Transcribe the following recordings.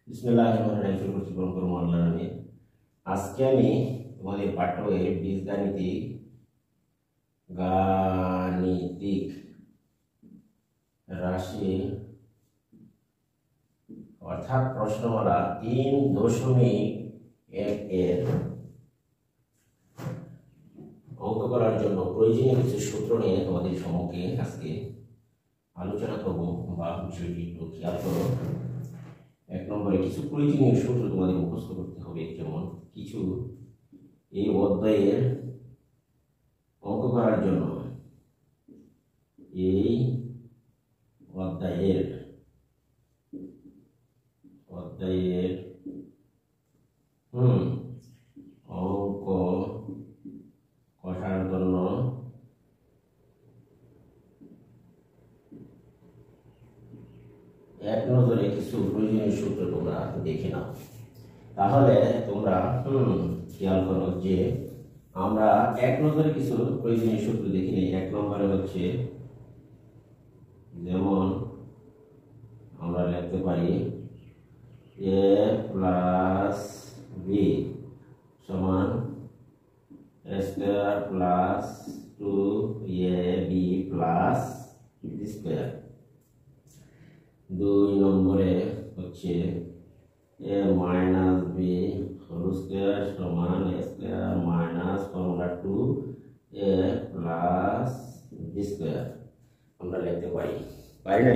বিসমিল্লাহিররহমানিররহিম। শুরু করছি পরম করুন আল্লাহর নামে। আজকে আমি তোমাদের পাঠ্য বইয়ের গাণিতিক রাশি অর্থাৎ প্রশ্নমালা 3.1 এর অঙ্ক করার জন্য প্রয়োজনীয় কিছু সূত্র নিয়ে তোমাদের সম্মুখে আজকে আলোচনা করব। বা বিষয়টি একটু খেয়াল করো। 1 নম্বরে কিছু প্রয়োজনীয় সূত্র তোমাদের মুখস্থ করতে হবে। যেমন কিছু এই অধ্যায়ের অঙ্ক করার জন্য এই অধ্যায়ের অঙ্ক করার জন্য এক নজরে কিছু প্রয়োজনীয় সূত্র তোমরা দেখে নাও। তাহলে তোমরা খেয়াল করো যে আমরা এক নজরে কিছু প্রয়োজনীয় সূত্র দেখে নিই। 1 নম্বরে হচ্ছে, যেমন আমরা লিখতে পারি a প্লাস বি সমান a square plus 2ab plus B square. 2 নম্বরে হচ্ছে a minus B whole square সমান a square minus formula 2a plus B square আমরা লিখতে পারি না?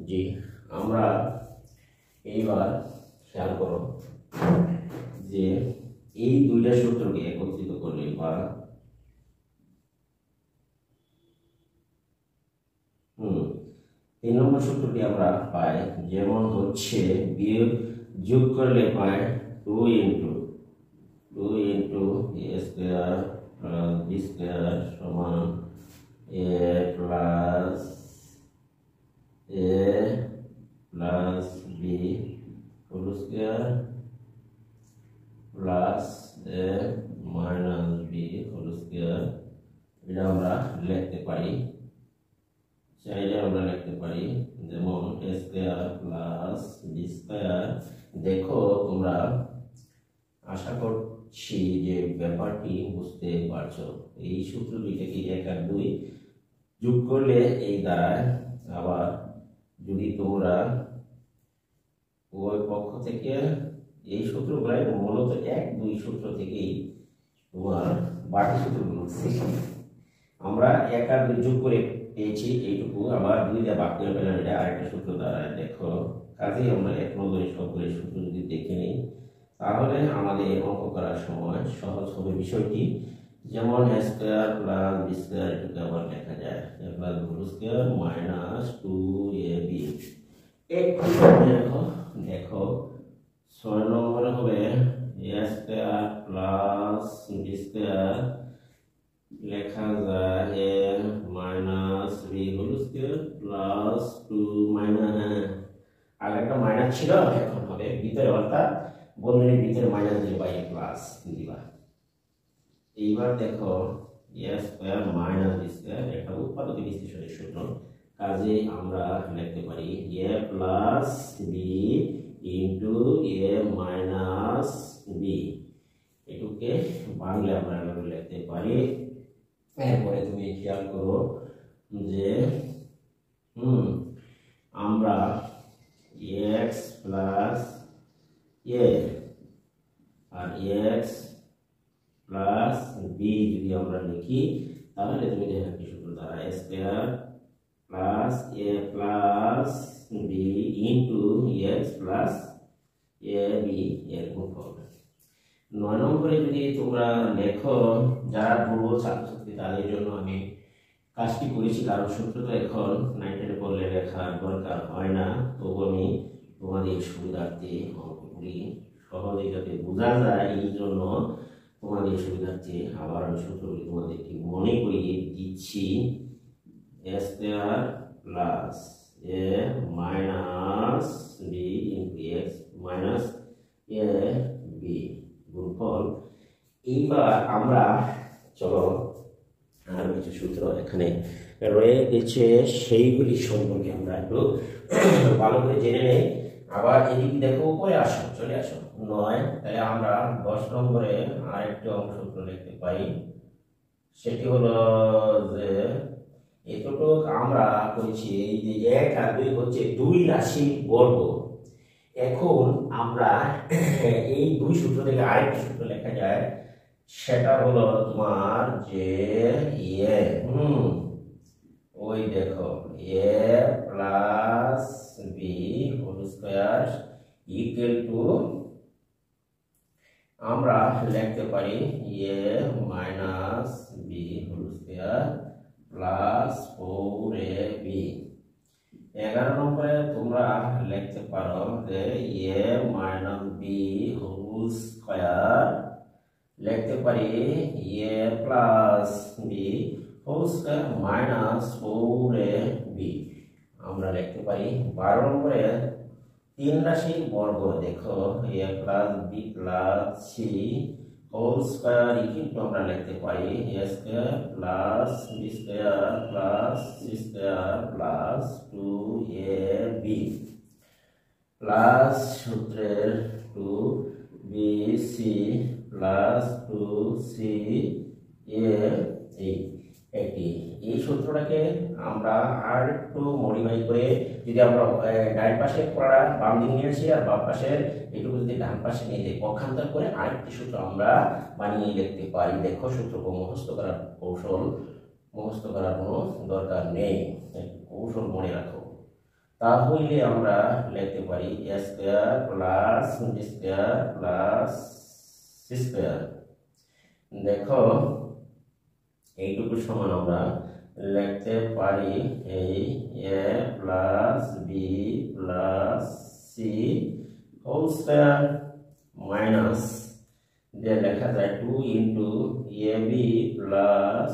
জি। আমরা এইবার খেয়াল করো যে এই দুইটা সূত্রকে একত্রিত করলে বা 3 নম্বর সূত্রটি আমরা পাই, যেমন হচ্ছে বিয়োগ যোগ করলে পাই 2 into a square plus B square সমান a plus B whole square plus a minus B whole square. এটা আমরা লিখতে পারি, চাইলে আমরা লিখতে পারি যেমন a square plus B square. দেখো তোমরা, আশা করছি যে ব্যাপারটি বুঝতে পারছো। এই সূত্র দুইটাকে 1 আর 2 যোগ করলে এই দাঁড়ায়। আবার যদি তোমরা ওই পক্ষ থেকে এই সূত্রগুলাই মূলত 1-2 সূত্র থেকেই তোমার বাকি সূত্রগুলো শিখি। আমরা 1 আর 2 যোগ করে পেয়েছি এইটুকু, আবার 2 দিয়ে ভাগ করে পেলাম, এটা আরেকটা সূত্র দ্বারা। দেখো, কাজেই আমরা 1 নম্বরে সবগুলো সূত্র যদি দেখে নিই তাহলে আমাদের অঙ্ক করার সময় সহজ হবে বিষয়টি। যেমন a square plus B square, এটাকে আবার লেখা যায় a plus whole square minus 2ab। দেখো 6 নম্বরে হবে a square plus B square, লেখা যায় a minus B whole square plus 2 minus, আগে একটা মাইনাস ছিল, এখন হবে ভিতরে, অর্থাৎ বন্ধনীর ভিতরে মাইনাস দিবা, a প্লাস দিবা। এইবার দেখো a square minus B square, এটা উৎপাদক বিশ্লেষণের সূত্র। কাজে আমরা লিখতে পারি a plus B into a minus B. এটুকে বাংলা আমরা লিখতে পারি। এরপরে তুমি খেয়াল করো যে আমরা x প্লাস a আর x প্লাস বি যদি আমরা লিখি তাহলে তুমি দেখো কি সূত্র দ্বারা a square plus a plus B into x plus a b এর গুণফল। 9 নম্বরে যদি তোমরা লেখো, যারা দুর্বল ছাত্রছাত্রী তাদের জন্য আমি কাজটি করেছি, কারণ সূত্র তো এখন 9-10 পড়লে লেখার দরকার হয় না। তবু আমি তোমাদের সুবিধার্থে অঙ্কগুলি সহজে যাতে বোঝা যায়, এই জন্য তোমাদের সুবিধার্থে আবার আমি সূত্রগুলি তোমাদেরকে মনে করিয়ে দিচ্ছি। a square plus a minus b into x minus a b গুণফল। এইবার আমরা চলো আর কিছু সূত্র এখানে রয়ে গেছে, সেইগুলি সম্পর্কে আমরা একটু ভালো করে জেনে নেই। আবার এদিকে দেখো উপরে আসো, চলে আসো 9। তাহলে আমরা 10 নম্বরে আরেকটি অংশসূত্র লিখতে পারি। সেটি হলো যে এতটুকু আমরা করেছি যে 1 আর 2 হচ্ছে দুই রাশির বর্গ। এখন আমরা এই দুই সূত্র থেকে আরেকটি সূত্র লেখা যায়, সেটা হলো তোমার যে ওই দেখো a plus B whole square equal to আমরা লিখতে পারি a minus B whole square plus 4ab। 11 নম্বরে তোমরা লিখতে পারো যে a minus B whole square লিখতে পারি a plus B whole square minus 4ab। আমরা লিখতে পারি 12 নম্বরে তিন রাশির বর্গ দেখো a plus B plus C whole square equal to আমরা লিখতে পারি a square plus B square plus c square plus 2ab plus সূত্রের 2bc প্লাস 2ca। এই সূত্রটাকে আমরা আর একটু মডিফাই করে যদি আমরা ডান পাশে পড়া বাম দিকে নিয়ে আসি আর বাম পাশে এটুকু যদি ডান পাশে নিয়ে যাই, পক্ষান্তর করে আরেকটি সূত্র আমরা বানিয়ে লিখতে পারি। দেখো সূত্রকে মুখস্থ করার কৌশল মুখস্থ করার কোনো দরকার নেই, কৌশল মনে রাখো। তাহলে আমরা লিখতে পারি a square plus b square plus c square. দেখো এইটুকু সমান আমরা লিখতে পারি এই a plus B plus C whole square minus দিয়ে লেখা যায় 2 into ab plus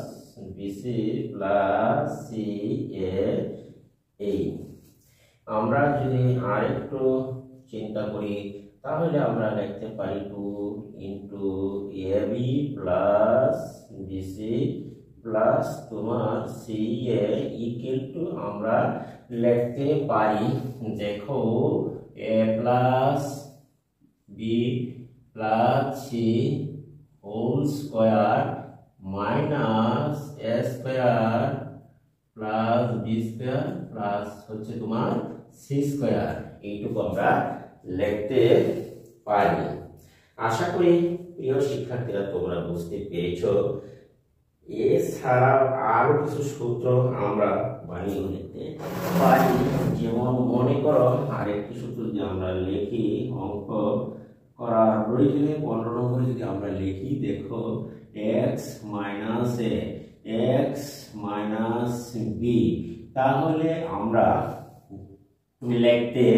BC plus C A. আমরা যদি আরেকটু চিন্তা করি তাহলে আমরা লিখতে পারি 2 into ab plus BC plus তোমার সি এ ইকুয়াল টু আমরা লিখতে পারি দেখো a plus B plus C whole square minus a square plus B square plus হচ্ছে তোমার সি স্কয়ার। এইটুকু আমরা লিখতে পারি। আশা করি প্রিয় শিক্ষার্থীরা তোমরা বুঝতে পেরেছো। এছাড়াও আরো কিছু সূত্র আমরা বানিয়ে লিখতে পারি। যেমন মনে করো আরেকটি সূত্র যদি আমরা লিখি অঙ্ক করার প্রয়োজনে 15 নম্বরে যদি আমরা লিখি দেখো x minus a x minus b, তাহলে আমরা লিখতে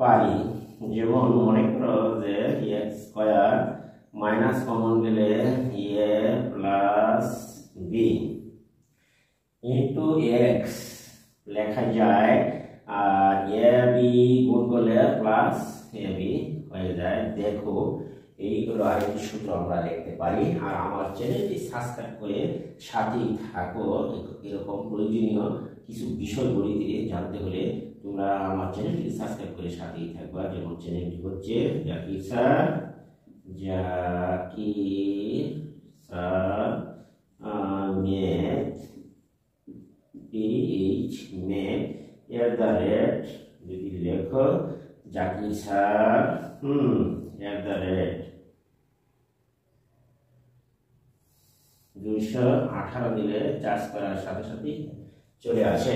পারি যেমন মনে করো যে x স্কয়ার মাইনাস কমন গেলে a plus b into x লেখা যায় আর ab গুণ করলে প্লাস ab হয়ে যায়। দেখো এইগুলো আরেকটি সূত্র আমরা লিখতে পারি। আর আমার চ্যানেলটি সাবস্ক্রাইব করে সাথেই থাকো। এরকম প্রয়োজনীয় কিছু বিষয়গুলি জানতে হলে তোমরা আমার চ্যানেলটি সাবস্ক্রাইব করে সাথেই থাকবা। যেমন চ্যানেলটি হচ্ছে জাকির স্যার ম্যাথ @, যদি লেখো জাকির স্যার @218 দিলে চার্জ করার সাথে সাথে চলে আসে।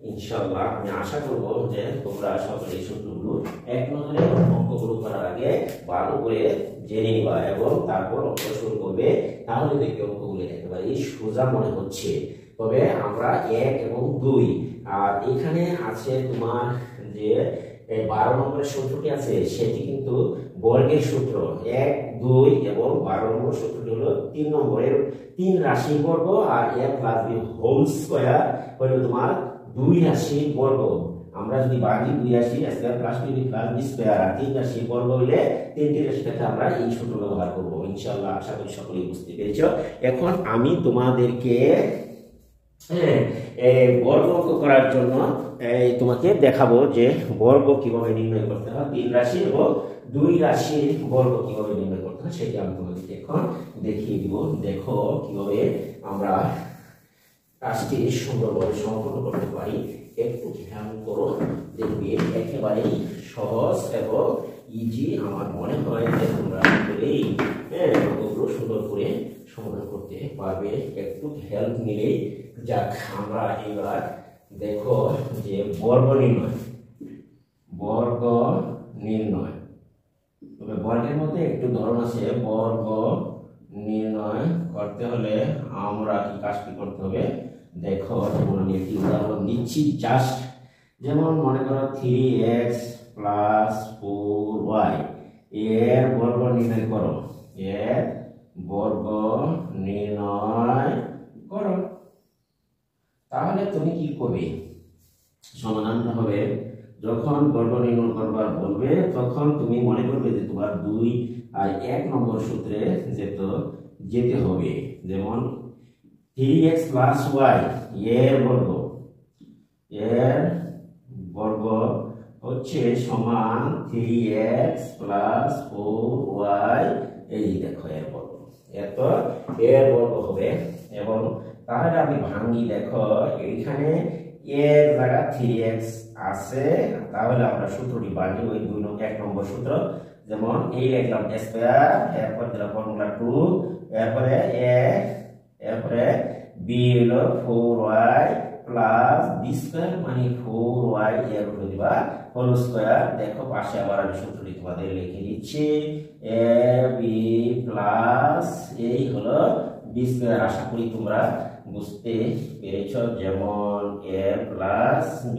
ইনশাআল্লাহ আমি আশা করব যে তোমরা সকলে এই সূত্রগুলো এক নজরে অঙ্কগুলো করার আগে ভালো করে জেনে নিবা এবং তারপর অঙ্ক শুরু করবে। তাহলে দেখবে অঙ্কগুলো একেবারে সোজা মনে হচ্ছে। তবে আমরা 1 এবং 2 আর এখানে আছে তোমার যে 12 নম্বরের সূত্রটি আছে সেটি কিন্তু বর্গের সূত্র। 1 2 এবং 12 নম্বর সূত্রটি হলো 3 নম্বরের 3 রাশির বর্গ আর a plus b whole square হলো তোমার 2 রাশির বর্গ। আমরা যদি বাকি 2 রাশি a square plus b plus b square আর 3 রাশির বর্গ হইলে 3টি রাশির ক্ষেত্রে আমরা এই সূত্র ব্যবহার করব। ইনশাআল্লাহ আশা করি সকলেই বুঝতে পেরেছো। এখন আমি তোমাদেরকে হ্যাঁ, এই বর্গ অঙ্ক করার জন্য তোমাকে দেখাবো যে বর্গ কিভাবে নির্ণয় করতে হয়, 3 রাশি এবং 2 রাশির বর্গ কিভাবে নির্ণয় করতে হয় সেটা আমি তোমাকে এখন দেখিয়ে দিব। দেখো কিভাবে আমরা কাজটি সুন্দরভাবে সম্পন্ন করতে পারি। একটু খেয়াল করো, দেখবে একেবারেই সহজ এবং ইজি আমার মনে হয় যে তোমরা করেই অঙ্কগুলো সুন্দর করে সমাধান করতে পারবে। একটু হেল্প নিলেই যাক। আমরা এবার দেখো যে বর্গ নির্ণয়, বর্গ নির্ণয়, তবে বর্গের মধ্যে একটু ধরন আছে। বর্গ নির্ণয় করতে হলে আমরা কি কাজটি করতে হবে দেখো, যেমন আমি একটি উদাহরণ দিচ্ছি জাস্ট, যেমন মনে করো 3x প্লাস 4y এর বর্গ নির্ণয় করো, এর বর্গ নির্ণয় করো। তাহলে তুমি কি করবে, সমাধানটা হবে যখন বর্গ নির্ণয় করবার বলবে তখন তুমি মনে করবে যে তোমার 2 আর 1 নম্বর সূত্রে যেতে হবে। যেমন 3x প্লাস y এর বর্গ হচ্ছে সমান 3x প্লাস 4y, এই দেখো এর বর্গ, এর বর্গ হবে। এবং তাহলে আমি ভাঙি, দেখো এইখানে এর জায়গা 3x আছে, তাহলে আমরা সূত্রটি বানিয়ে ওই 1 নম্বর সূত্র, যেমন এই লিখলাম স্কয়ার, এরপর দিলাম ফর্মুলা 2, এরপরে b হলো 4y প্লাস b স্কয়ার মানে 4y এর উপরে দিবা হোল স্কয়ার। দেখো পাশে আবার আমি সূত্রটি তোমাদের লিখে দিচ্ছি, a b প্লাস এই হলো b স্কয়ার। আশা করি তোমরা বুঝতে পেরেছো। যেমন a প্লাস b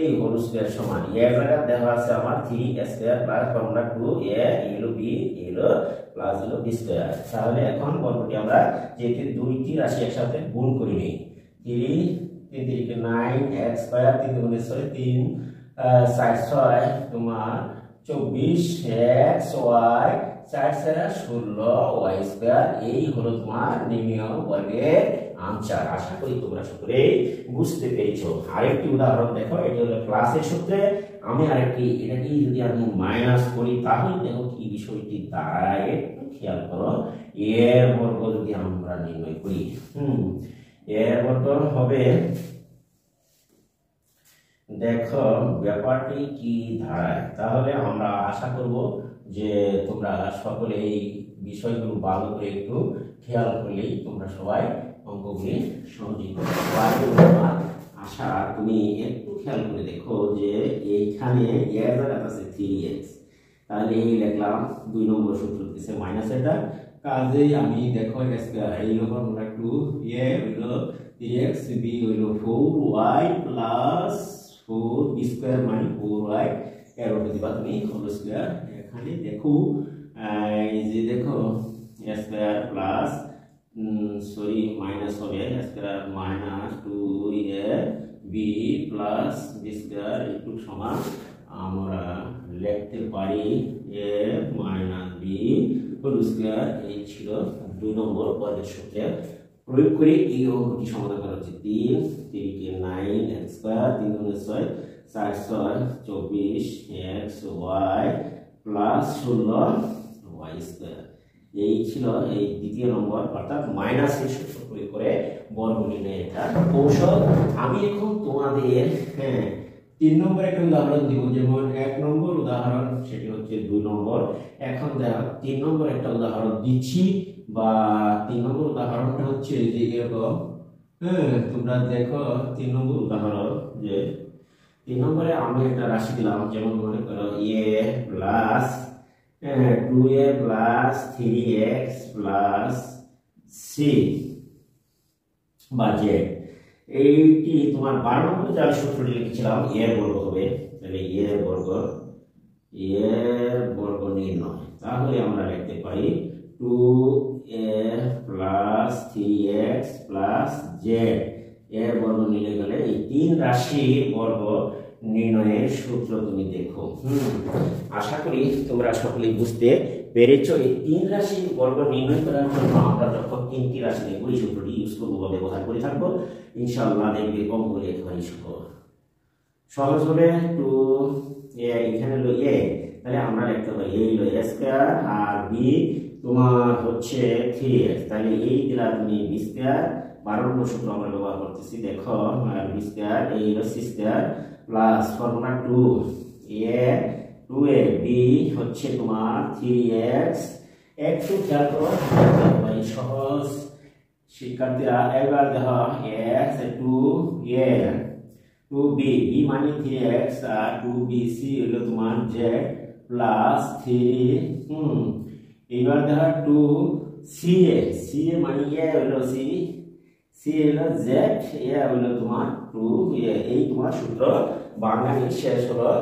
এই হোল স্কয়ার সমান এর জায়গা দেওয়া আছে আমার 3 স্কয়ার প্লাস ফর্মুলা 2 a হলো b হলো প্লাস হলো b স্কয়ার। তাহলে এখন বর্গটি আমরা যেহেতু দুইটি রাশি একসাথে গুণ করে নিই, 3 3 3 9 x স্কয়ার 3 2 6 3 4 6 তোমার 24 x y 4 4 16 y স্কয়ার, এই হলো তোমার নির্ণয় বর্গের আনসার। আশা করি তোমরা সকলেই বুঝতে পেরেছো। আরেকটি উদাহরণ দেখো, এটা হলো প্লাসের সূত্রে, আমি আরেকটি এটাকে যদি আমি মাইনাস করি তাহলে দেখো কি বিষয়টি দাঁড়ায়, একটু খেয়াল করো। এর বর্গ যদি আমরা নির্ণয় করি, এর বর্গ হবে, দেখো ব্যাপারটি কি দাঁড়ায়। তাহলে আমরা আশা করব যে তোমরা সকলে এই বিষয়গুলো ভালো করে একটু খেয়াল করলেই তোমরা সবাই অঙ্কগুলি সহজেই করতে পারবে। আশা তুমি একটু খেয়াল করে দেখো যে এইখানে এর জায়গা আছে 3x, তাহলে এই লিখলাম 2 নম্বর সূত্র দিতেছে মাইনাস, এটা কাজেই আমি দেখো স্কয়ার এই ফর্মুলা 2 a হলো 3x b হলো 4y প্লাস 4 b স্কয়ার মানে 4y এর উপরে দিবা তুমি হোল স্কয়ার। এখানে দেখো এই যে দেখো স্কয়ার প্লাস সরি মাইনাস হবে, square minus 2a b plus b square একটু সমান আমরা লিখতে পারি a minus b whole square. এই ছিল 2 নম্বর বর্গের সূত্রে প্রয়োগ করে এই অঙ্কটি সমাধান করা হচ্ছে। 3 3 কে 9 x স্কয়ার 3 গুণ 6 4 6 24 x y plus 16 y square. এই ছিল এই দ্বিতীয় নম্বর, অর্থাৎ মাইনাসের সূত্র প্রয়োগ করে বর্গ নির্ণয়ের এটা কৌশল। আমি এখন তোমাদের 3 নম্বর একটা উদাহরণ দিব, যেমন 1 নম্বর উদাহরণ সেটি হচ্ছে 2 নম্বর। এখন দেখো 3 নম্বর একটা উদাহরণ দিচ্ছি, বা 3 নম্বর উদাহরণটা হচ্ছে যে এরকম, তোমরা দেখো 3 নম্বর উদাহরণ, যে 3 নম্বরে আমি একটা রাশি দিলাম, যেমন মনে করো a plus 2a plus 3x plus c বা z। এইটি তোমার 12 নম্বরে যে সূত্রটি লিখেছিলাম এর বর্গ হবে, তাহলে এর বর্গ নির্ণয়। তাহলে আমরা লিখতে পারি 2a plus 3x plus z এর বর্গ নির্ণয় করলে এই 3 রাশির বর্গ নির্ণয়ের সূত্র তুমি দেখো। আশা করি তোমরা সকলেই বুঝতে পেরেছো। এই 3 রাশির বর্গ নির্ণয় করার জন্য আমরা যখন 3টি রাশি দেখব এই সূত্রটি ইউজ করবো বা ব্যবহার করে থাকবো, ইনশাআল্লাহ দেখবে অঙ্কগুলি একেবারেই সহজ হবে। টু এখানে হলো এ, তাহলে আমরা লিখতে পারি এ হলো এ স্কয়ার আর বি তোমার হচ্ছে 3x, তাহলে এই দিলা তুমি বি স্কয়ার, 12 নম্বর সূত্র আমরা ব্যবহার করতেছি দেখো, আর বি স্কয়ার এই হলো সি স্কয়ার প্লাস ফর্মুলা 2 এ 2a বি হচ্ছে তোমার 3x। একটু খেয়াল করো ভাই, সহজ শিক্ষার্থীরা। এবার দেখো x 2a 2b b মানে 3x আর 2bc হলো তোমার z প্লাস 3 এবার দেখো 2ca ca মানে a হলো c c হলো z a হলো তোমার 2a। এই তোমার সূত্র বাঙালি শেষ হলো।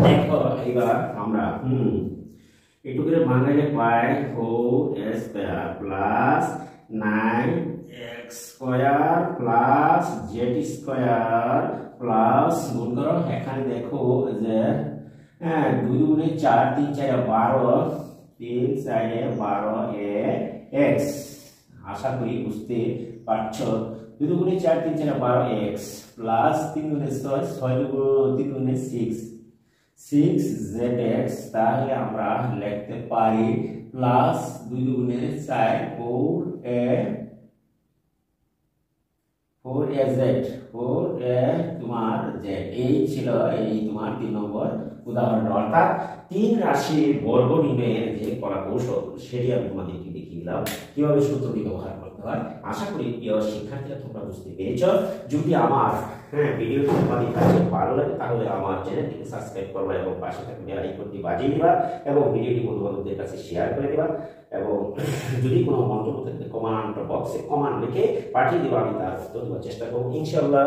দেখো এবার আমরা একটু করে বাঙালি পাই 4 square plus 9x square plus z square plus গুণ করো, এখানে দেখো যে 2 গুণে 4 3 4 12 3 4 12 x। আশা করি বুঝতে পারছো। 2 গুণে 4 3 4 12 x প্লাস 3 গুণে 6 3 গুণে 6zx। তাহলে আমরা লিখতে পারি প্লাস 2 গুণে 4 4az 4a তোমার z। এই ছিল এই তোমার 3 নম্বর উদাহরণ। অর্থাৎ 3 রাশির বর্গ নির্ণয়ের যে কলা কৌশল সেটি আমি তোমাদেরকে দেখিয়ে দিলাম কিভাবে সূত্রটি ব্যবহার করতে হয়। আশা করি প্রিয় শিক্ষার্থীরা তোমরা বুঝতে পেরেছ। যদি আমার ভিডিওটি তোমাদের কাছে ভালো লাগে তাহলে আমার চ্যানেলটিকে সাবস্ক্রাইব করবা এবং পাশে থাকা বেল আইকনটি বাজিয়ে দিবা এবং ভিডিওটি বন্ধু-বান্ধবদের কাছে শেয়ার করে দিবা এবং যদি কোনো মন্তব্য থাকে কমেন্ট বক্সে কমেন্ট লিখে পাঠিয়ে দিবা, আমি তার উত্তর দেওয়ার চেষ্টা করব ইনশাআল্লাহ।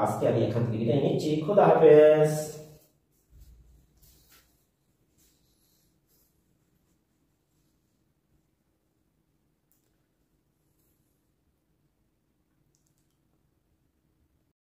আজকে আমি এখান থেকে বিদায় নিচ্ছি। খোদা হাফেজ।